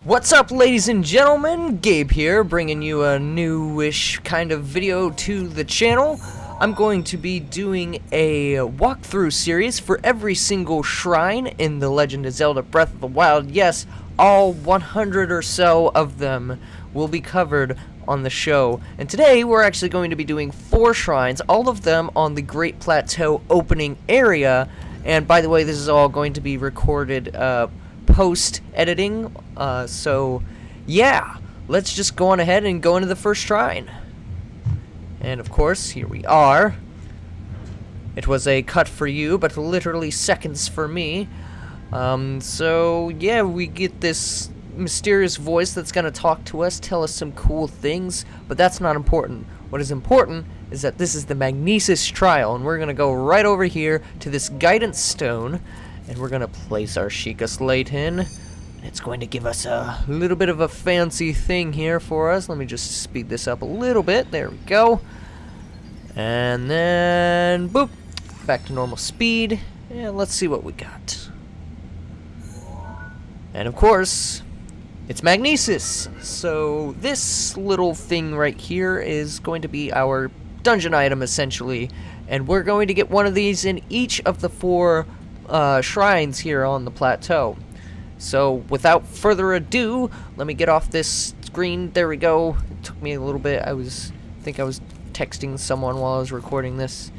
What's up, ladies and gentlemen? Gabe here, bringing you a newish kind of video to the channel. I'm going to be doing a walkthrough series for every single shrine in the Legend of Zelda Breath of the Wild. Yes, all 100 or so of them will be covered on the show. And today we're actually going to be doing 4 shrines, all of them on the Great Plateau opening area. And by the way, this is all going to be recorded post-editing, so yeah, let's just go on ahead and go into the first shrine. And of course, here we are. It was a cut for you, but literally seconds for me. So yeah, we get this mysterious voice that's gonna talk to us, tell us some cool things, but that's not important. What is important is that this is the MAGNESIS trial, and we're gonna go right over here to this guidance stone, and we're gonna place our Sheikah Slate in. It's going to give us a little bit of a fancy thing here for us. Let me just speed this up a little bit. There we go. And then, boop, back to normal speed. And let's see what we got. And of course, it's MAGNESIS. So this little thing right here is going to be our dungeon item, essentially. And we're going to get one of these in each of the 4 shrines here on the plateau. So without further ado, let me get off this screen. There we go. It took me a little bit. I think I was texting someone while I was recording this.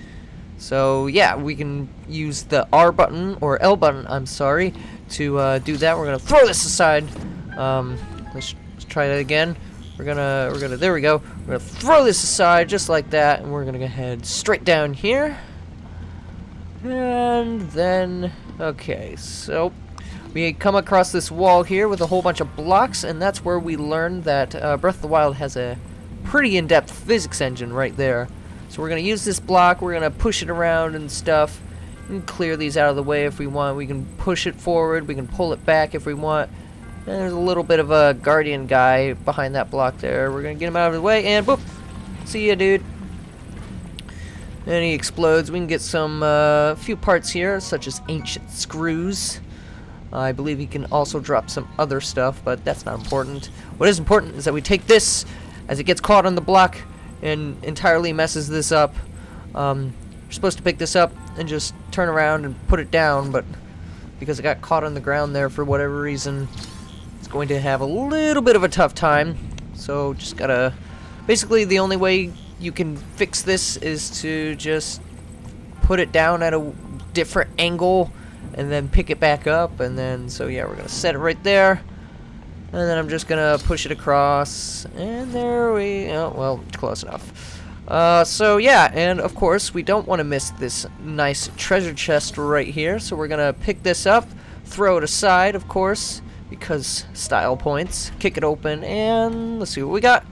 So yeah, we can use the R button, or L button, I'm sorry, to do that. We're gonna throw this aside. Let's try that again. We're gonna there we go. We're gonna throw this aside just like that, and we're gonna go ahead straight down here. And then, okay, so we come across this wall here with a whole bunch of blocks, and that's where we learned that Breath of the Wild has a pretty in-depth physics engine right there. So we're going to use this block, we're going to push it around and stuff, and clear these out of the way if we want. We can push it forward, we can pull it back if we want. And there's a little bit of a guardian guy behind that block there. We're going to get him out of the way, and boop! See ya, dude. And he explodes. We can get some few parts here, such as ancient screws. I believe he can also drop some other stuff, but that's not important. What is important is that we take this as it gets caught on the block and entirely messes this up. You're supposed to pick this up and just turn around and put it down, but because it got caught on the ground there for whatever reason, it's going to have a little bit of a tough time. So just gotta... Basically, the only way you can fix this is to just put it down at a different angle and then pick it back up, and then, so yeah, we're gonna set it right there, and then I'm just gonna push it across, and there we, oh, well, close enough. So yeah, and of course we don't want to miss this nice treasure chest right here, so we're gonna pick this up, throw it aside, of course, because style points, kick it open, and let's see what we got.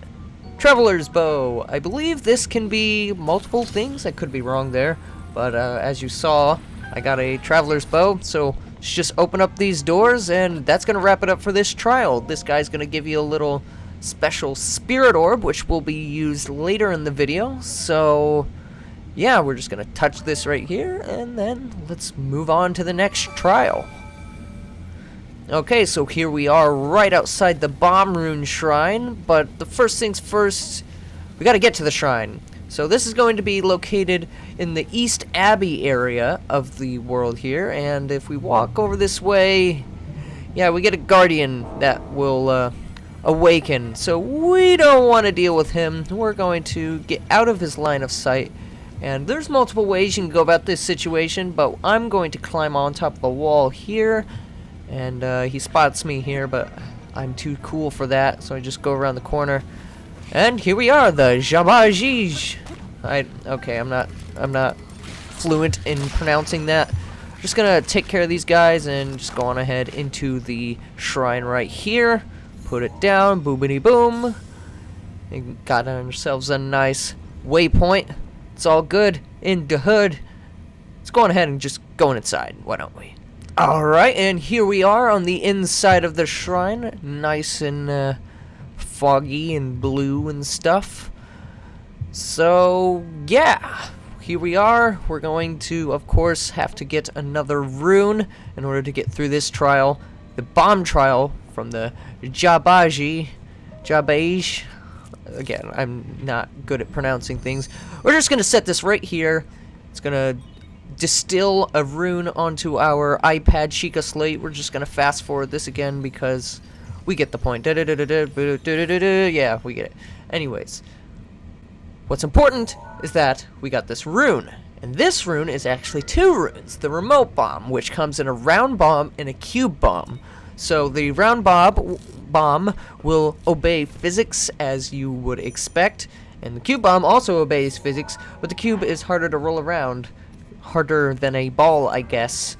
Traveler's bow. I believe this can be multiple things. I could be wrong there, but as you saw, I got a traveler's bow, so let's just open up these doors, and that's gonna wrap it up for this trial. This guy's gonna give you a little special spirit orb, which will be used later in the video. So yeah, we're just gonna touch this right here, and then let's move on to the next trial. Okay, so here we are right outside the Bomb Rune Shrine, but the first things first, we gotta get to the shrine. So this is going to be located in the East Abbey area of the world here, and if we walk over this way, yeah, we get a guardian that will awaken. So we don't want to deal with him. We're going to get out of his line of sight, and there's multiple ways you can go about this situation, but I'm going to climb on top of the wall here. And he spots me here, but I'm too cool for that, so I just go around the corner. And here we are, the Jamajij. Okay, I'm not fluent in pronouncing that. I'm just gonna take care of these guys and just go on ahead into the shrine right here. Put it down, boomity boom. And got ourselves a nice waypoint. It's all good in the hood. Let's go on ahead and just go inside, why don't we? Alright, and here we are on the inside of the shrine, nice and foggy and blue and stuff. So, yeah, here we are. We're going to, of course, have to get another rune in order to get through this trial. The bomb trial from the Jabage. Again, I'm not good at pronouncing things. We're just gonna set this right here. It's gonna distill a rune onto our iPad Sheikah slate. We're just gonna fast forward this again because we get the point. Yeah, we get it. Anyways, what's important is that we got this rune. And this rune is actually two runes. The remote bomb, which comes in a round bomb and a cube bomb. So the round bomb will obey physics as you would expect. And the cube bomb also obeys physics, but the cube is harder to roll around. Harder than a ball, I guess.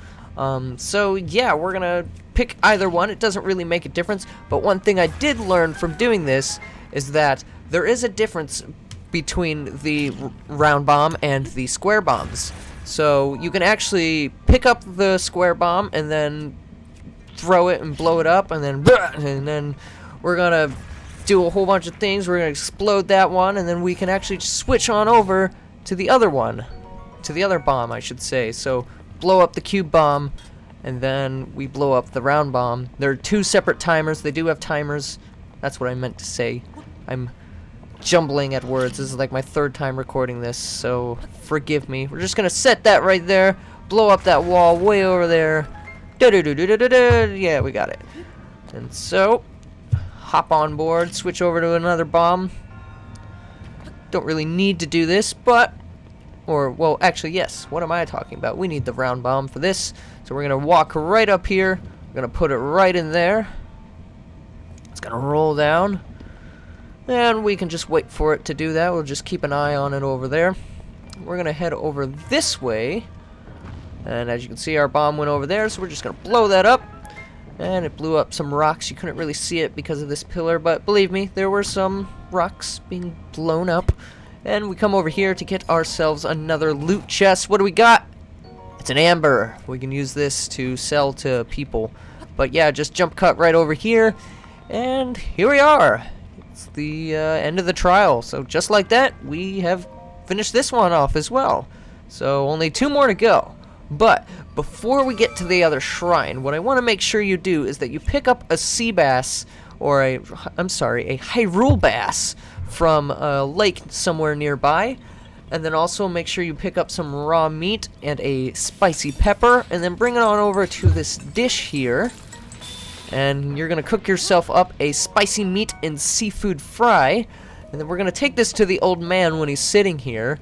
So yeah, we're gonna pick either one. It doesn't really make a difference. But one thing I did learn from doing this is that there is a difference between the round bomb and the square bombs. So you can actually pick up the square bomb and then throw it and blow it up, and then we're gonna do a whole bunch of things. We're gonna explode that one, and then we can actually just switch on over to the other one, to the other bomb, I should say. So blow up the cube bomb, and then we blow up the round bomb. There are two separate timers. They do have timers. That's what I meant to say. I'm jumbling at words. This is like my third time recording this, so forgive me. We're just gonna set that right there, blow up that wall way over there. Yeah, we got it. And so, hop on board, switch over to another bomb. Don't really need to do this, but, well, actually, yes. What am I talking about? We need the round bomb for this. So we're gonna walk right up here. We're gonna put it right in there. It's gonna roll down. And we can just wait for it to do that. We'll just keep an eye on it over there. We're going to head over this way. And as you can see, our bomb went over there, so we're just going to blow that up. And it blew up some rocks. You couldn't really see it because of this pillar, but believe me, there were some rocks being blown up. And we come over here to get ourselves another loot chest. What do we got? It's an amber. We can use this to sell to people. But yeah, just jump cut right over here. And here we are. It's the end of the trial. So just like that, we have finished this one off as well. So only 2 more to go. But before we get to the other shrine, what I want to make sure you do is that you pick up a sea bass, or a Hyrule bass from a lake somewhere nearby. And then also make sure you pick up some raw meat and a spicy pepper, and then bring it on over to this dish here. And you're gonna cook yourself up a spicy meat and seafood fry, and then we're gonna take this to the old man when he's sitting here,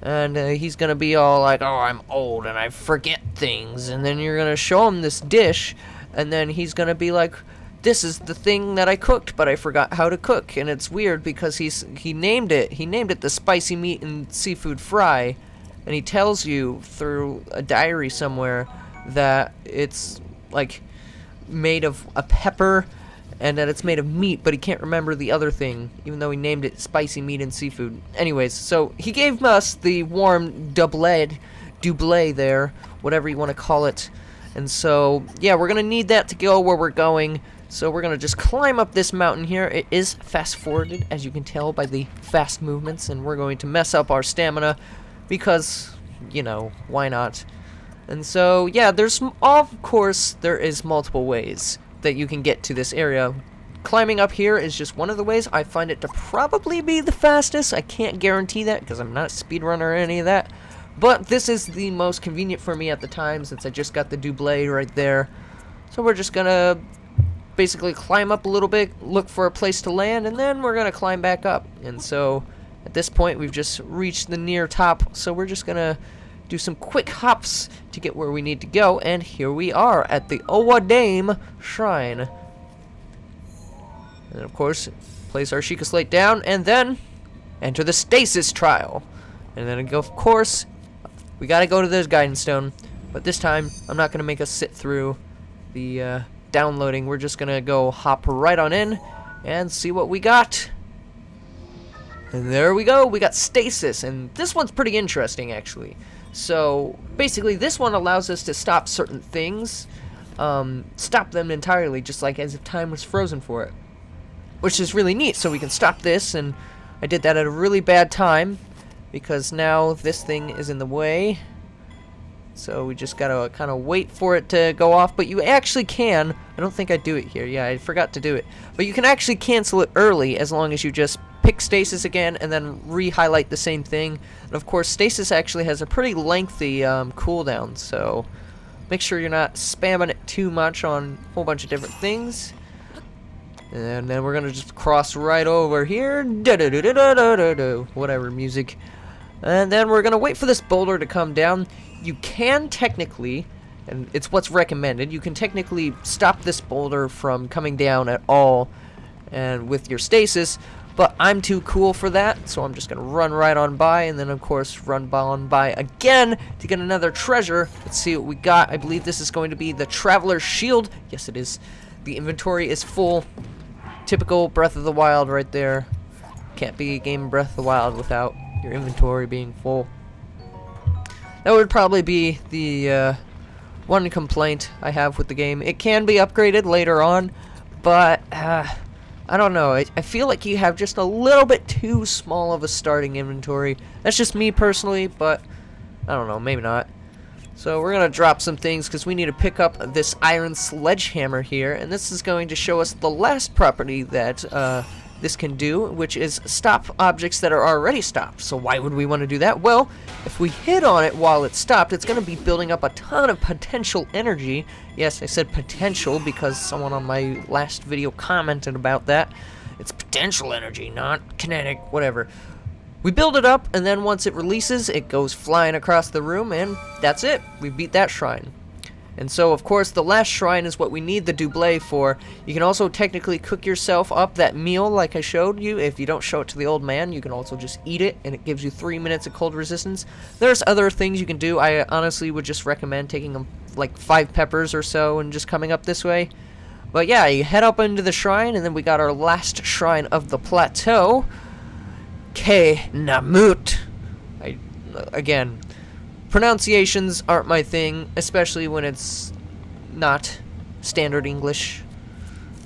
and he's gonna be all like, "Oh, I'm old and I forget things," and then you're gonna show him this dish, and then he's gonna be like, "This is the thing that I cooked, but I forgot how to cook." And it's weird because he named it the spicy meat and seafood fry, and he tells you through a diary somewhere that it's like made of a pepper and that it's made of meat, but he can't remember the other thing, even though he named it spicy meat and seafood. Anyways, so he gave us the warm doublé there, whatever you want to call it. And so, yeah, we're going to need that to go where we're going. So we're going to just climb up this mountain here. It is fast-forwarded, as you can tell by the fast movements, and we're going to mess up our stamina because, you know, why not? And so, yeah, of course, there is multiple ways that you can get to this area. Climbing up here is just one of the ways. I find it to probably be the fastest. I can't guarantee that because I'm not a speedrunner or any of that. But this is the most convenient for me at the time since I just got the doublé right there. So we're just gonna basically climb up a little bit, look for a place to land, and then we're gonna climb back up. And so at this point, we've just reached the near top, so we're just gonna do some quick hops to get where we need to go, and here we are at the Owadame Shrine. And of course, place our Sheikah slate down, and then enter the Stasis trial. And then, of course, we gotta go to this guidance stone, but this time, I'm not gonna make us sit through the downloading. We're just gonna go hop right on in and see what we got. And there we go, we got Stasis, and this one's pretty interesting, actually. So basically this one allows us to stop certain things, stop them entirely, just like as if time was frozen for it, which is really neat. So we can stop this, and I did that at a really bad time because now this thing is in the way. So we just gotta kind of wait for it to go off, but you actually can. I don't think I do it here. Yeah, I forgot to do it. But you can actually cancel it early as long as you just pick stasis again and then re-highlight the same thing. And of course, stasis actually has a pretty lengthy cooldown, so make sure you're not spamming it too much on a whole bunch of different things. And then we're gonna just cross right over here. Whatever music. And then we're gonna wait for this boulder to come down. You can technically, and it's what's recommended, you can technically stop this boulder from coming down at all and with your stasis, but I'm too cool for that, so I'm just gonna run right on by, and then of course run on by again to get another treasure. Let's see what we got. I believe this is going to be the Traveler's Shield. Yes, it is. The inventory is full. Typical Breath of the Wild right there. Can't be a game Breath of the Wild without your inventory being full. That would probably be the one complaint I have with the game. It can be upgraded later on, but I don't know. I feel like you have just a little bit too small of a starting inventory. That's just me personally, but I don't know, maybe not. So we're going to drop some things because we need to pick up this iron sledgehammer here, and this is going to show us the last property that this can do, which is stop objects that are already stopped. So why would we want to do that? Well, if we hit on it while it's stopped, it's going to be building up a ton of potential energy. Yes, I said potential because someone on my last video commented about that. It's potential energy, not kinetic, whatever. We build it up, and then once it releases, it goes flying across the room, and that's it. We beat that shrine. And so, of course, the last shrine is what we need the double for. You can also technically cook yourself up that meal like I showed you. If you don't show it to the old man, you can also just eat it, and it gives you 3 minutes of cold resistance. There's other things you can do. I honestly would just recommend taking like 5 peppers or so and just coming up this way. But yeah, you head up into the shrine, and then we got our last shrine of the plateau. K Namut. Again, pronunciations aren't my thing, especially when it's not standard English.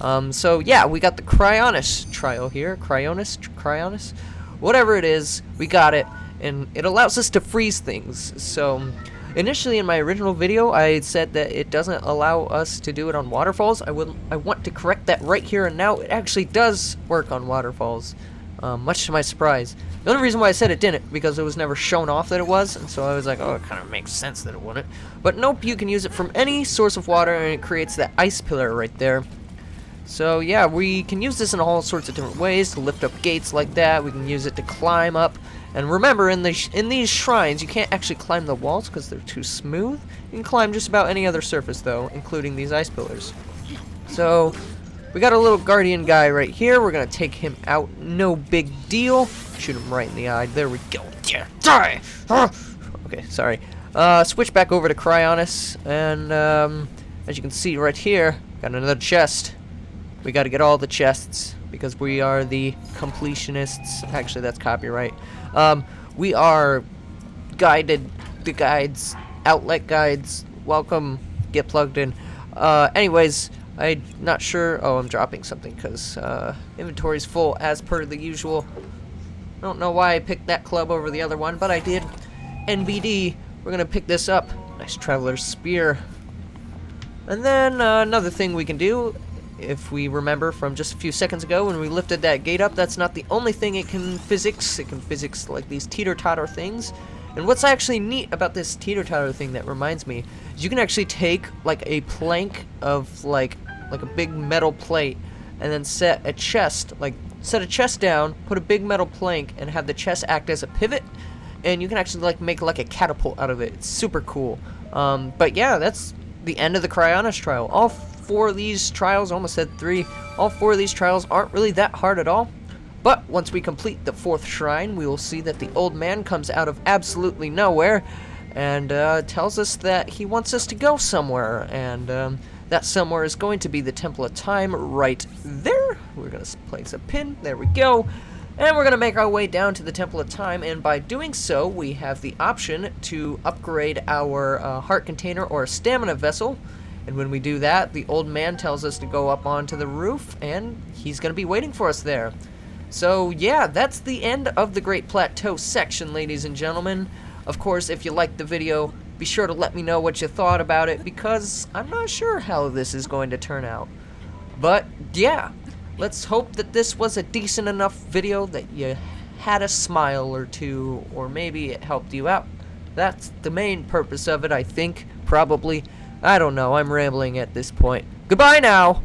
So yeah, we got the CRYONIS trial here. CRYONIS? Whatever it is, we got it, and it allows us to freeze things. So initially in my original video, I said that it doesn't allow us to do it on waterfalls. I want to correct that right here and now. It actually does work on waterfalls. Much to my surprise. The only reason why I said it didn't, because it was never shown off that it was, and so I was like, oh, it kind of makes sense that it wouldn't. But nope, you can use it from any source of water, and it creates that ice pillar right there. So yeah, we can use this in all sorts of different ways, to lift up gates like that. We can use it to climb up. And remember, in these shrines, you can't actually climb the walls because they're too smooth. You can climb just about any other surface, though, including these ice pillars. So we got a little guardian guy right here. We're going to take him out. No big deal. Shoot him right in the eye. There we go. Yeah, die! Okay, sorry. Switch back over to CRYONIS. And as you can see right here, got another chest. We got to get all the chests because we are the completionists. Actually, that's copyright. We are the guides, outlet guides. Welcome. Get plugged in. Anyways, I'm not sure. Oh, I'm dropping something because inventory's full as per the usual. I don't know why I picked that club over the other one, but I did. NBD, we're going to pick this up. Nice Traveler's Spear. And then another thing we can do, if we remember from just a few seconds ago when we lifted that gate up, that's not the only thing it can physics. It can physics like these teeter-totter things. And what's actually neat about this teeter-totter thing that reminds me is you can actually take like a plank of like a big metal plate and then set a chest down, put a big metal plank, and have the chest act as a pivot, and you can actually like make like a catapult out of it. It's super cool. But yeah, that's the end of the CRYONIS trial. All 4 of these trials, almost said 3, all 4 of these trials aren't really that hard at all. But once we complete the 4th shrine, we will see that the old man comes out of absolutely nowhere and tells us that he wants us to go somewhere, and that somewhere is going to be the Temple of Time right there. We're going to place a pin. There we go. And we're going to make our way down to the Temple of Time, and by doing so, we have the option to upgrade our heart container or stamina vessel. And when we do that, the old man tells us to go up onto the roof, and he's going to be waiting for us there. So yeah, that's the end of the Great Plateau section, ladies and gentlemen. Of course, if you liked the video, Be sure to let me know what you thought about it, because I'm not sure how this is going to turn out. But yeah, let's hope that this was a decent enough video that you had a smile or two, or maybe it helped you out. That's the main purpose of it, I think, probably. I don't know, I'm rambling at this point. Goodbye now!